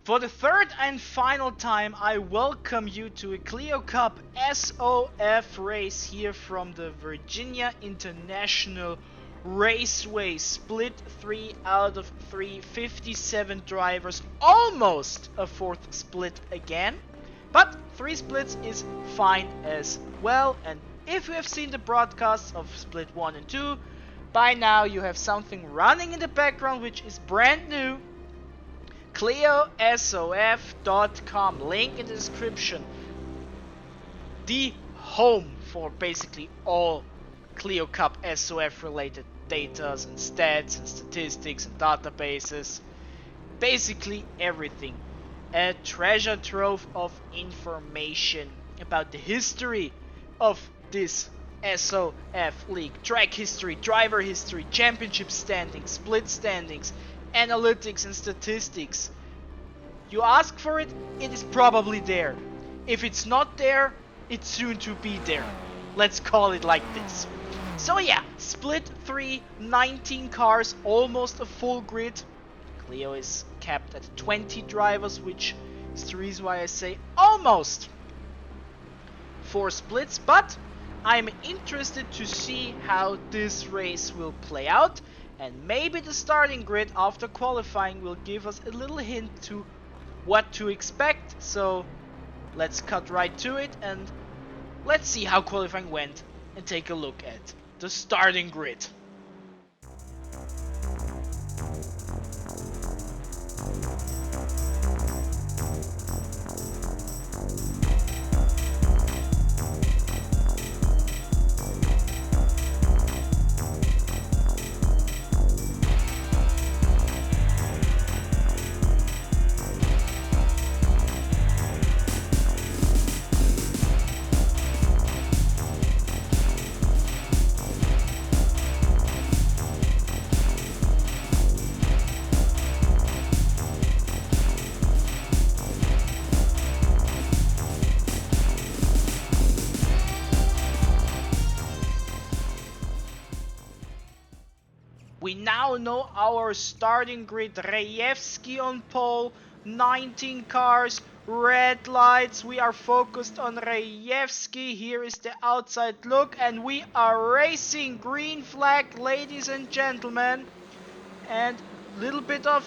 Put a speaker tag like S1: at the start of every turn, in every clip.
S1: For the third and final time, I welcome you to a Clio Cup SoF race here from the Virginia International Raceway. Split 3 out of 3, 57 drivers, almost a fourth split again. But 3 splits is fine as well, and if you have seen the broadcasts of split 1 and 2, by now you have something running in the background which is brand new. ClioSoF.com, link in the description. The home for basically all Clio Cup SoF related data and stats and statistics and databases. Basically everything. A treasure trove of information about the history of this SoF league. Track history, driver history, championship standings, split standings, analytics and statistics. You ask for it, it is probably there. If it's not there, it's soon to be there. Let's call it like this. So yeah, split 3, 19 cars, almost a full grid. Clio is capped at 20 drivers, which is the reason why I say almost 4 splits, but I'm interested to see how this race will play out. And maybe the starting grid after qualifying will give us a little hint to what to expect. So let's cut right to it and let's see how qualifying went and take a look at the starting grid. We now know our starting grid. Rejewski on pole, 19 cars, red lights. We are focused on Rejewski. Here is the outside look and we are racing. Green flag, ladies and gentlemen. And a little bit of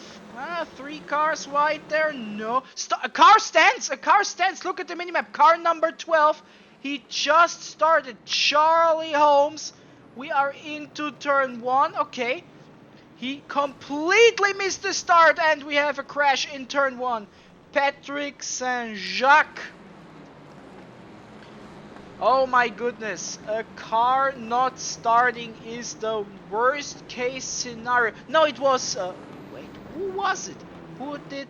S1: 3 cars wide there. No, a car stands. Look at the minimap. Car number 12. He just started. Charlie Holmes. We are into turn 1, okay. He completely missed the start and we have a crash in turn 1. Patrick Saint-Jacques. Oh my goodness, a car not starting is the worst case scenario. No, it was, wait, who was it? Who did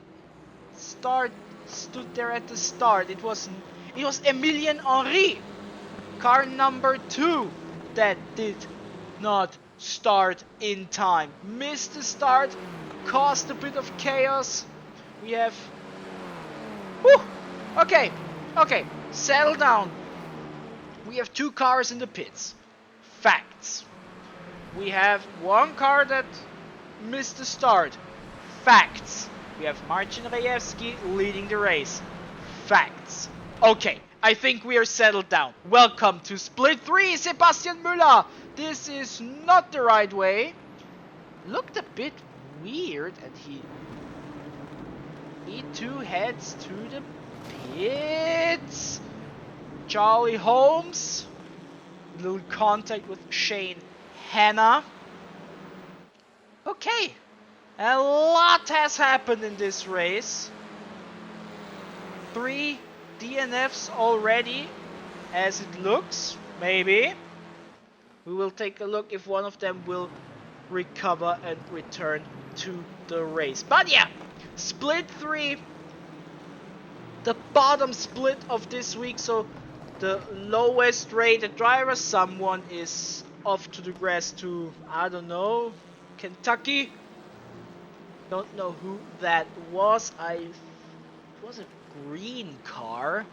S1: stood there at the start? It was Emilien Henry. Car number 2. That did not start in time. Missed the start, caused a bit of chaos. We have... Okay, settle down. We have 2 cars in the pits. Facts. We have 1 car that missed the start. Facts. We have Marcin Rejewski leading the race. Facts. Okay. I think we are settled down. Welcome to split 3, Sebastian Müller. This is not the right way. Looked a bit weird and he too heads to the pits. Charlie Holmes. Little contact with Shane Hanna. Okay. A lot has happened in this race. 3 DNFs already, as it looks, maybe. We will take a look if one of them will recover and return to the race. But yeah, split 3, the bottom split of this week, so the lowest rated driver, someone is off to the grass to, I don't know, Kentucky. Don't know who that was. It was a green car.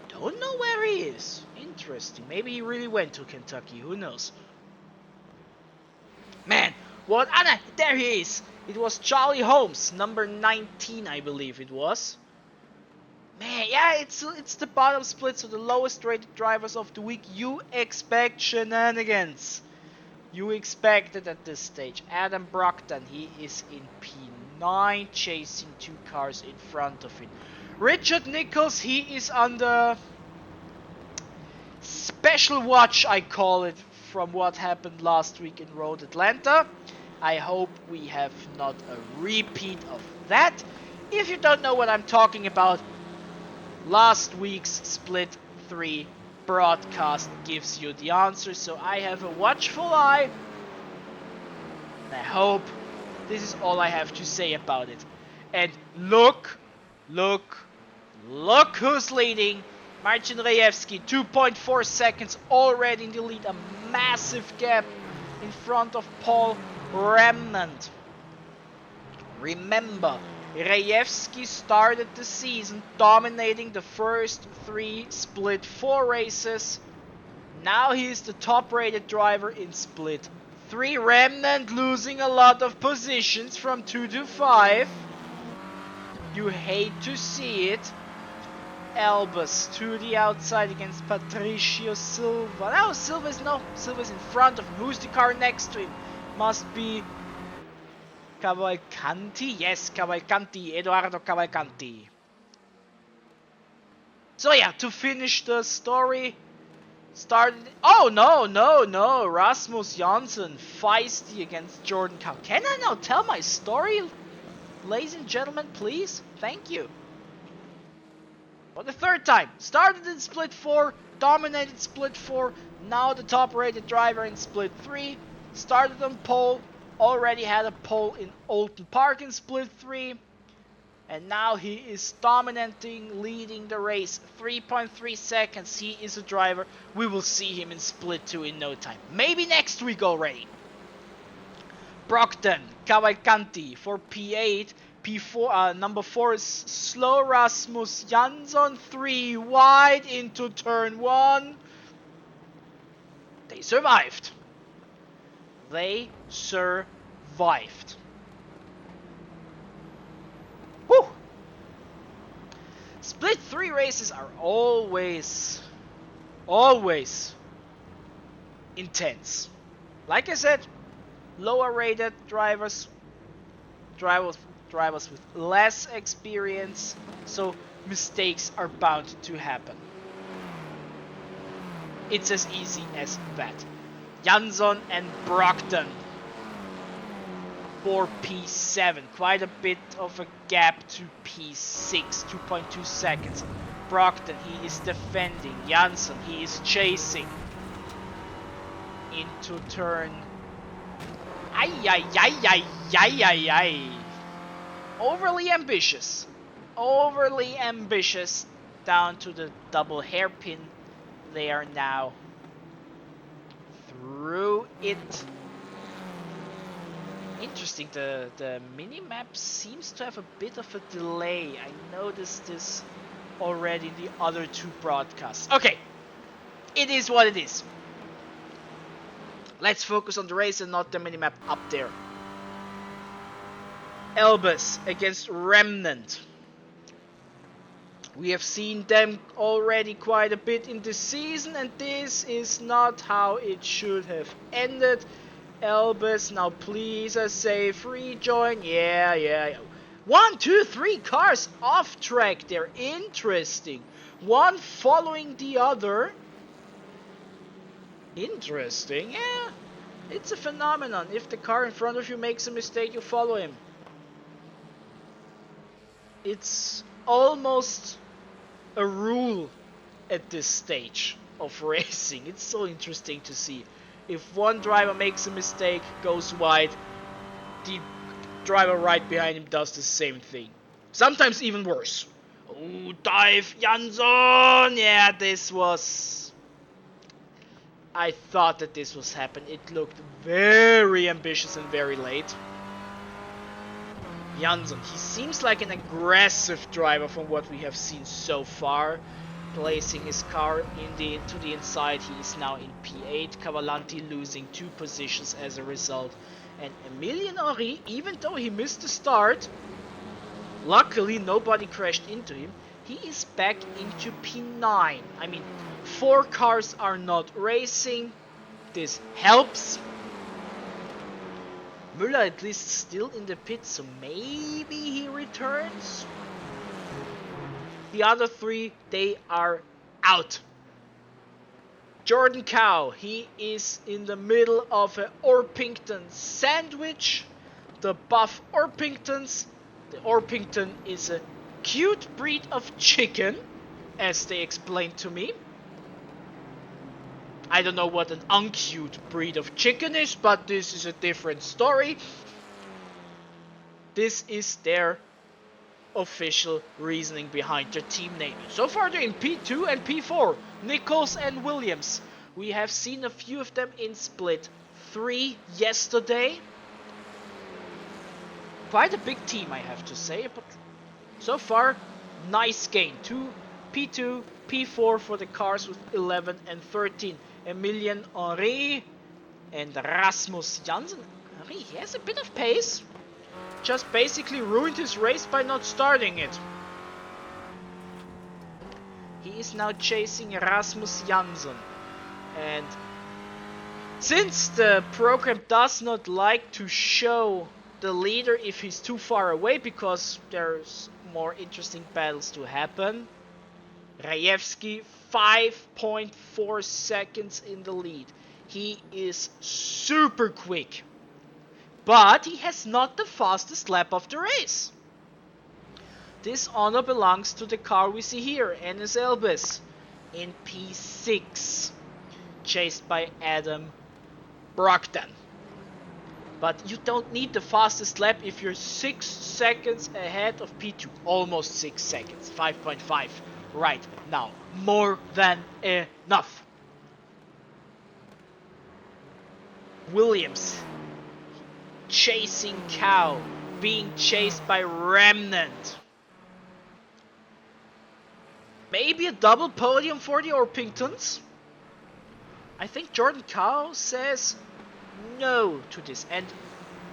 S1: Don't know where he is. Interesting. Maybe he really went to Kentucky. Who knows? Man, what? Anna, there he is. It was Charlie Holmes, number 19, I believe it was. Man, yeah, it's the bottom split, so the lowest rated drivers of the week. You expect shenanigans. You expect it at this stage. Adam Brockton, he is in P9, chasing 2 cars in front of him. Richard Nichols, he is under special watch, I call it, from what happened last week in Road Atlanta. I hope we have not a repeat of that. If you don't know what I'm talking about, last week's Split 3 broadcast gives you the answer, so I have a watchful eye. And I hope this is all I have to say about it. And look who's leading. Marcin Rejewski, 2.4 seconds already in the lead, a massive gap in front of Paul Remnant. Remember, Rejewski started the season dominating the first 3 Split 4 races. Now he is the top rated driver in Split 3. Remnant losing a lot of positions from 2 to 5. You hate to see it. Albus to the outside against Patricio Silva. No, Silva's in front of him. Who's the car next to him? Must be Cavalcanti. Yes, Cavalcanti, Edoardo Cavalcanti. So yeah, to finish the story, oh no, Rasmus Janssen feisty against Jordan Cow. Can I now tell my story, ladies and gentlemen, please? Thank you. For the 3rd time, started in Split 4, dominated Split 4, now the top rated driver in Split 3, started on pole, already had a pole in Oulton Park in Split 3, and now he is dominating, leading the race, 3.3 seconds, he is a driver. We will see him in Split 2 in no time, maybe next week already. Brockton, Cavalcanti for P8, P4, number 4 is slow Rasmus Jansson, 3 wide into turn 1. They survived. They survived. Whew! Split 3 races are always intense. Like I said, lower rated drivers with less experience, so mistakes are bound to happen. It's as easy as that. Jansson and Brockton for P7, quite a bit of a gap to P6, 2.2 seconds. Brockton, he is defending. Jansson, he is chasing into turn. Overly ambitious down to the double hairpin. They are now through it. Interesting, the mini-map seems to have a bit of a delay. I noticed this already in the other 2 broadcasts. Okay, it is what it is. Let's focus on the race and not the mini-map up there. Elbus against Remnant. We have seen them already quite a bit in the season, and this is not how it should have ended. Elbus, now please a safe rejoin. Yeah. 1, 2, 3 cars off track. They're interesting. One following the other. Interesting, yeah. It's a phenomenon. If the car in front of you makes a mistake, you follow him. It's almost a rule at this stage of racing. It's so interesting to see. If one driver makes a mistake, goes wide, the driver right behind him does the same thing. Sometimes even worse. Oh, dive, Jansson! Yeah, this was... I thought that this was happening. It looked very ambitious and very late. Jansson, he seems like an aggressive driver from what we have seen so far. Placing his car to the inside, he is now in P8. Cavalanti losing 2 positions as a result. And Emilien Henry, even though he missed the start, luckily nobody crashed into him, he is back into P9. I mean, 4 cars are not racing. This helps. Müller at least still in the pit, so maybe he returns. The other 3, they are out. Jordan Cow, he is in the middle of a Orpington sandwich. The buff Orpingtons. The Orpington is a cute breed of chicken, as they explained to me. I don't know what an uncute breed of chicken is, but this is a different story. This is their official reasoning behind their team naming. So far they're in P2 and P4, Nichols and Williams. We have seen a few of them in Split 3 yesterday. Quite a big team, I have to say, but so far, nice gain. P2, P4 for the cars with 11 and 13. Emilien Henry and Rasmus Janssen. Henry, he has a bit of pace. Just basically ruined his race by not starting it. He is now chasing Rasmus Janssen. And since the program does not like to show the leader if he's too far away, because there's more interesting battles to happen, Rajewski 5.4 seconds in the lead. He is super quick, but he has not the fastest lap of the race. This honor belongs to the car we see here, Enes Elbis, in P6, chased by Adam Brogdon. But you don't need the fastest lap if you're 6 seconds ahead of P2. Almost 6 seconds. 5.5 right now. More than enough. Williams chasing Cow. Being chased by Remnant. Maybe a double podium for the Orpingtons. I think Jordan Cow says no to this. And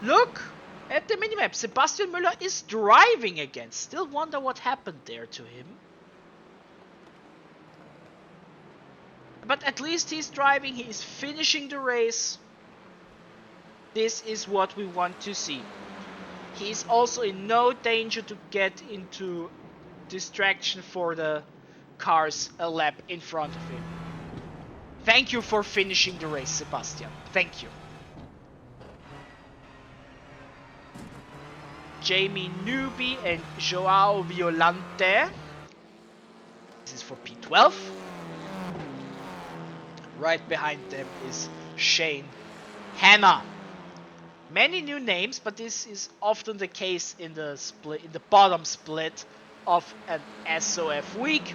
S1: look at the minimap. Sebastian Müller is driving again. Still wonder what happened there to him. But at least he's driving. He is finishing the race. This is what we want to see. He is also in no danger to get into distraction for the cars a lap in front of him. Thank you for finishing the race, Sebastian. Thank you. Jamie Newby and Joao Violante. This is for P12. Right behind them is Shane Hanna. Many new names, but this is often the case in the split, in the bottom split of an SoF week.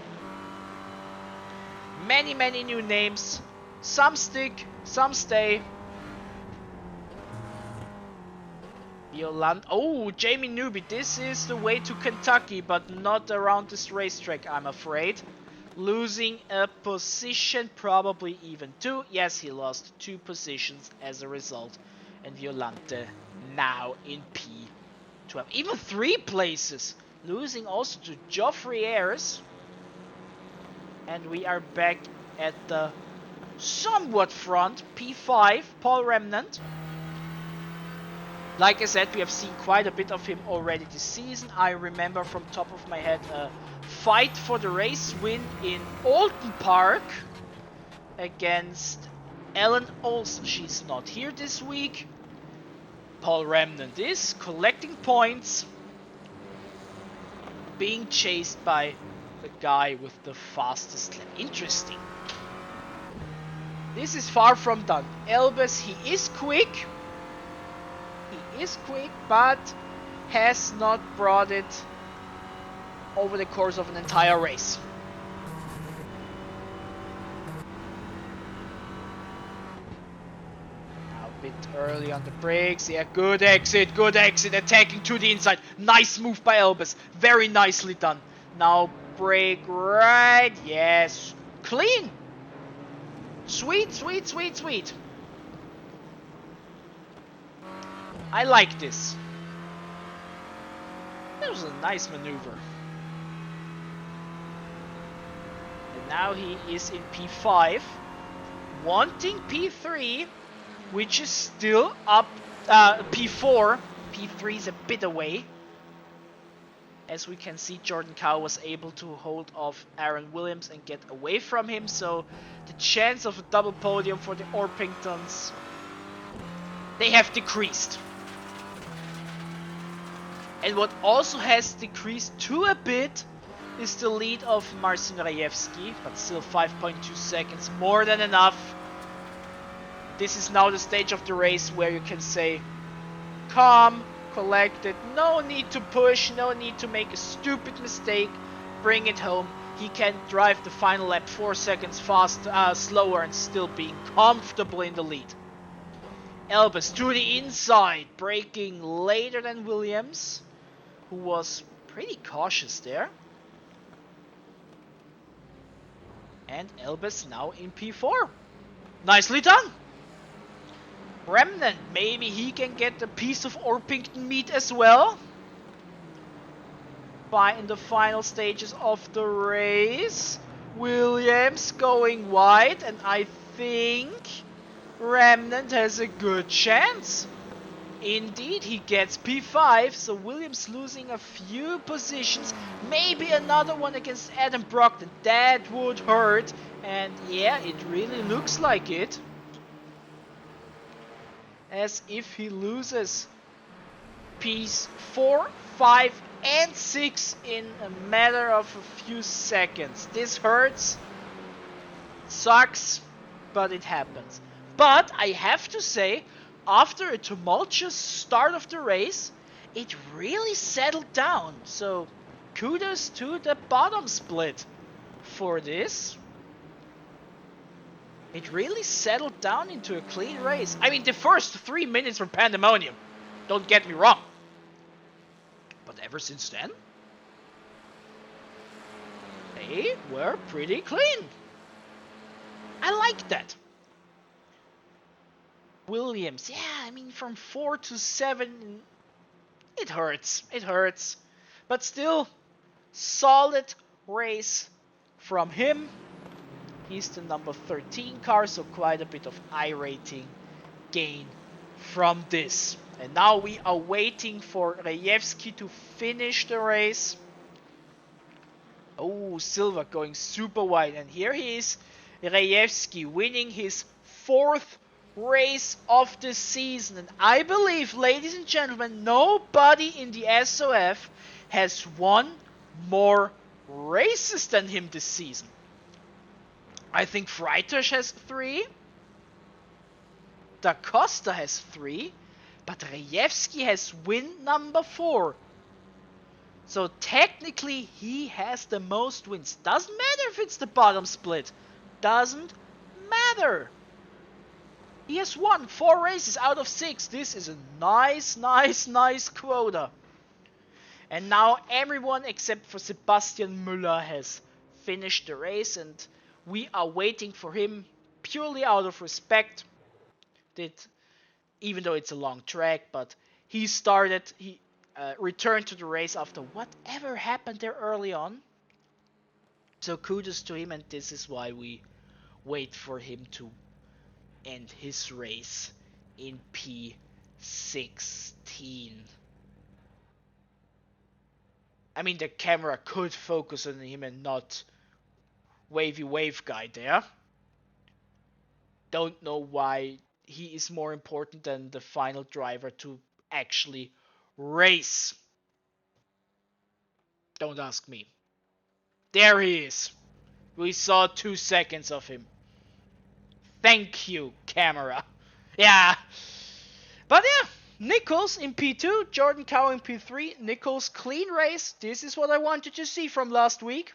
S1: Many new names. Some stick, some stay. Oh, Jamie Newby. This is the way to Kentucky, but not around this racetrack, I'm afraid. Losing a position, probably even 2. Yes, he lost 2 positions as a result. And Violante now in P12. Even 3 places. Losing also to Geoffrey Ayres. And we are back at the somewhat front, P5, Paul Remnant. Like I said, we have seen quite a bit of him already this season. I remember from top of my head a fight for the race win in Alton Park against Ellen Olsen. She's not here this week. Paul Remnant is collecting points, being chased by the guy with the fastest lap. Interesting. This is far from done. Elbis, he is quick. He is quick, but has not brought it over the course of an entire race. Now a bit early on the brakes. Yeah, good exit, attacking to the inside. Nice move by Elbis. Very nicely done. Now brake right. Yes. Clean. Sweet. I like this. That was a nice maneuver. And now he is in P5, wanting P3, which is still up. P4. P3 is a bit away. As we can see, Jordan Cow was able to hold off Aaron Williams and get away from him, so the chance of a double podium for the Orpingtons, they have decreased. And what also has decreased to a bit is the lead of Marcin Rajewski, but still 5.2 seconds, more than enough. This is now the stage of the race where you can say, calm, collected, no need to push, no need to make a stupid mistake, bring it home. He can drive the final lap 4 seconds slower and still being comfortable in the lead. Elbers to the inside, braking later than Williams, who was pretty cautious there. And Elbers now in P4. Nicely done! Remnant, maybe he can get a piece of Orpington meat as well. In the final stages of the race. Williams going wide, and I think Remnant has a good chance. Indeed, he gets P5, so Williams losing a few positions. Maybe another one against Adam Brockton. That would hurt, and yeah, it really looks like it. As if he loses P's 4, 5, and 6 in a matter of a few seconds. This hurts, sucks, but it happens. But I have to say, after a tumultuous start of the race, it really settled down. So kudos to the bottom split for this. It really settled down into a clean race. I mean, the first 3 minutes were pandemonium. Don't get me wrong. But ever since then, they were pretty clean. I like that. Williams, yeah, I mean, from 4 to 7, it hurts. It hurts. But still, solid race from him. He's the number 13 car, so quite a bit of iRating gain from this. And now we are waiting for Rajewski to finish the race. Oh, Silva going super wide. And here he is, Rajewski winning his 4th race of the season. And I believe, ladies and gentlemen, nobody in the SoF has won more races than him this season. I think Freitasch has 3. Da Costa has 3. But Rajewski has win number 4. So technically he has the most wins. Doesn't matter if it's the bottom split. Doesn't matter. He has won 4 races out of 6. This is a nice quota. And now everyone except for Sebastian Müller has finished the race, and we are waiting for him purely out of respect. Even though it's a long track, but he returned to the race after whatever happened there early on. So kudos to him, and this is why we wait for him to end his race in P16. I mean, the camera could focus on him and not wavy wave guy there. Don't know why he is more important than the final driver to actually race. Don't ask me. There he is. We saw 2 seconds of him. Thank you, camera. Yeah. But yeah, Nichols in P2, Jordan Cow in P3. Nichols clean race. This is what I wanted to see from last week.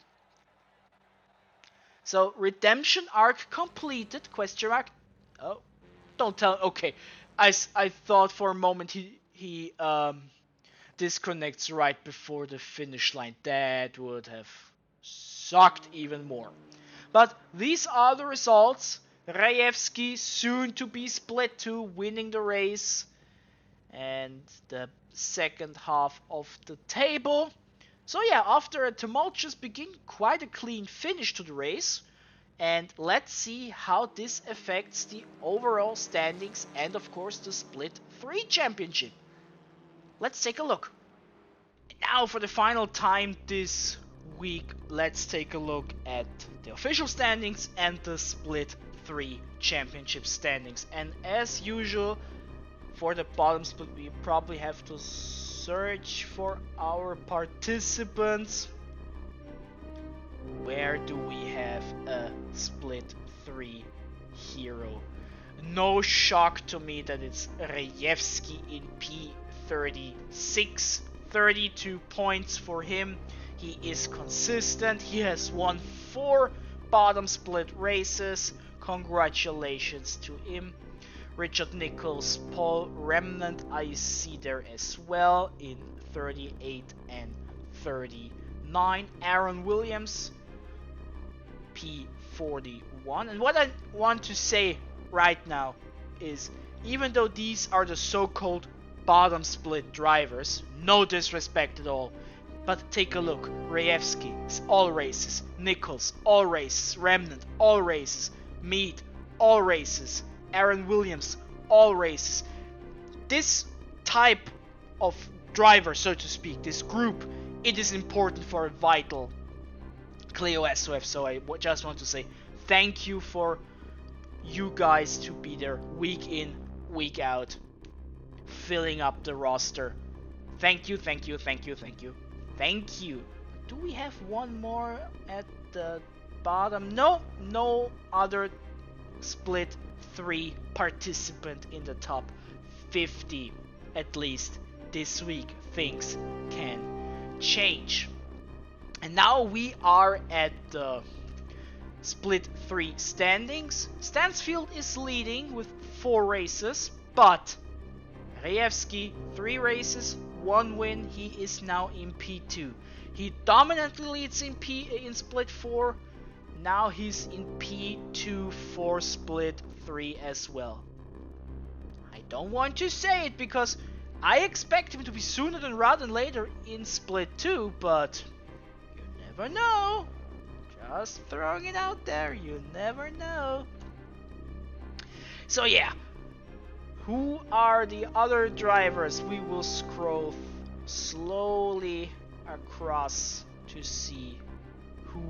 S1: So, redemption arc completed, question mark. Oh, don't tell, okay. I thought for a moment he disconnects right before the finish line. That would have sucked even more. But these are the results. Rajewski soon to be split 2, winning the race. and the second half of the table. So yeah, after a tumultuous beginning, quite a clean finish to the race. And let's see how this affects the overall standings and of course the Split 3 championship. Let's take a look. Now for the final time this week, let's take a look at the official standings and the Split 3 championship standings. And as usual, for the bottom split we probably have to search for our participants. Where do we have a Split 3 hero? No shock to me that it's Rejewski in P36. 32 points for him. He is consistent. He has won 4 bottom split races. Congratulations to him. Richard Nichols, Paul Remnant, I see there as well in 38 and 39. Aaron Williams, P41. And what I want to say right now is, even though these are the so-called bottom split drivers, no disrespect at all, but take a look. Rejewski is all races, Nichols all races, Remnant all races, Mead all races, Aaron Williams all races. This type of driver, so to speak, this group, it is important for a vital Clio SoF. So I just want to say thank you for you guys to be there week in, week out, filling up the roster. Thank you, thank you, thank you, thank you, thank you. Do we have one more at the bottom? No, no other Split 3 participant in the top 50. At least this week things can change. And now we are at the Split 3 standings. Stansfield is leading with 4 races, but Rejewski 3 races, 1 win. He is now in P2. He dominantly leads in Split 4. Now he's in P2 for Split 3 as well. I don't want to say it because I expect him to be sooner rather than later in Split 2, but you never know. Just throwing it out there, you never know. So yeah, who are the other drivers? We will scroll slowly across to see who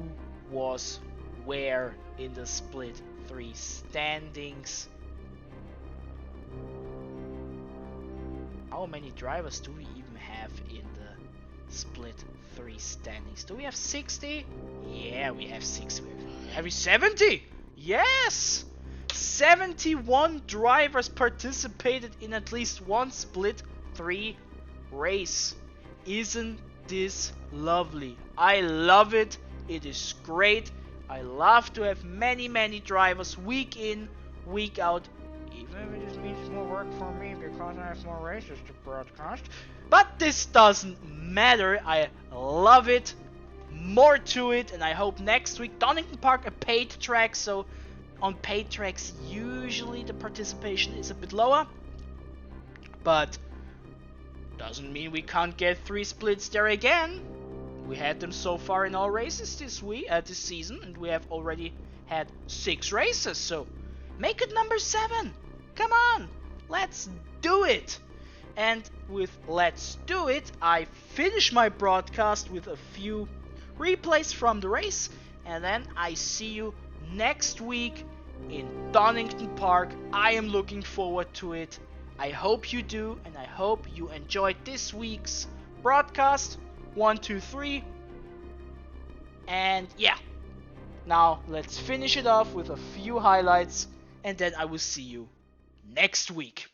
S1: was where in the Split 3 standings. How many drivers do we even have in the Split 3 standings? Do we have 60? Yeah, we have 60. Have we 70? Yes! 71 drivers participated in at least one Split 3 race. Isn't this lovely? I love it. It is great. I love to have many drivers week in, week out. Even if it just means more work for me because I have more races to broadcast. But this doesn't matter. I love it. More to it. And I hope next week, Donington Park, a paid track. So on paid tracks, usually the participation is a bit lower. But doesn't mean we can't get 3 splits there again. We had them so far in all races this season, and we have already had 6 races. So make it number 7. Come on, let's do it. And with let's do it, I finish my broadcast with a few replays from the race, and then I see you next week in Donington Park. I am looking forward to it. I hope you do, and I hope you enjoyed this week's broadcast. 1, 2, 3. And yeah, now let's finish it off with a few highlights, and then I will see you next week.